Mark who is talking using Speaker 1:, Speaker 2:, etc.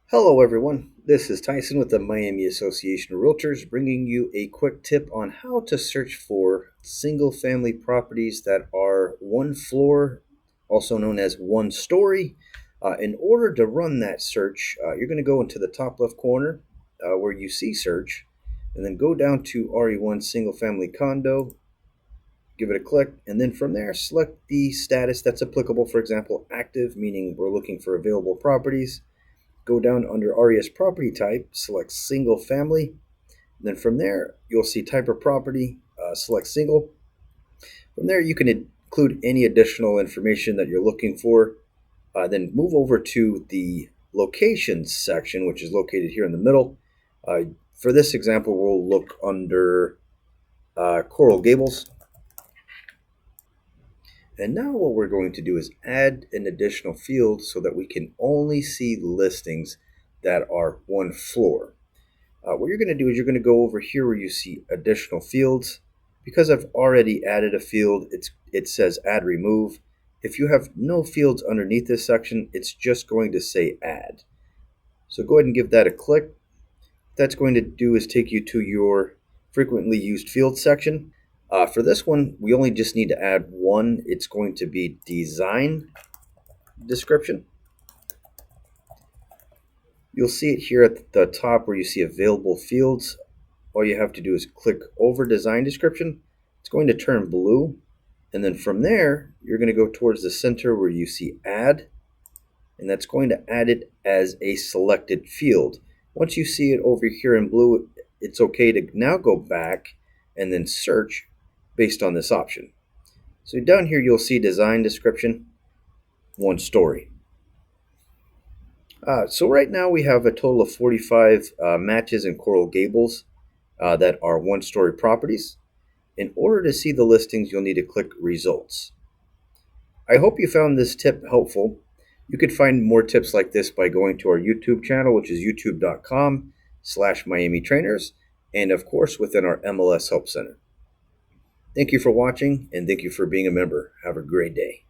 Speaker 1: Hello, everyone. This is Tyson with the Miami Association of Realtors, bringing you a quick tip on how to search for single family properties that are one floor, also known as one story. In order to run that search, you're going to go into the top left corner where you see search, and then go down to RE1 single family condo, give it a click, and then from there, select the status that's applicable. For example, active, meaning we're looking for available properties. Go down under RES property type, select single family. Then from there, you'll see type of property, select single. From there, you can include any additional information that you're looking for. Then move over to the locations section, which is located here in the middle. For this example, we'll look under Coral Gables. And now what we're going to do is add an additional field so that we can only see listings that are one floor. What you're going to do is you're going to go over here where you see additional fields. Because I've already added a field, it says add remove. If you have no fields underneath this section, it's just going to say add. So go ahead and give that a click. What that's going to do is take you to your frequently used field section. For this one, we only just need to add one. It's going to be design description. You'll see it here at the top where you see available fields. All you have to do is click over design description. It's going to turn blue. And then from there, you're going to go towards the center where you see add. And that's going to add it as a selected field. Once you see it over here in blue, it's okay to now go back and then search based on this option. So down here, you'll see design description, one story. So right now we have a total of 45 matches in Coral Gables that are one-story properties. In order to see the listings, you'll need to click results. I hope you found this tip helpful. You could find more tips like this by going to our YouTube channel, which is youtube.com/miamitrainers, and of course within our MLS Help Center. Thank you for watching, and thank you for being a member. Have a great day.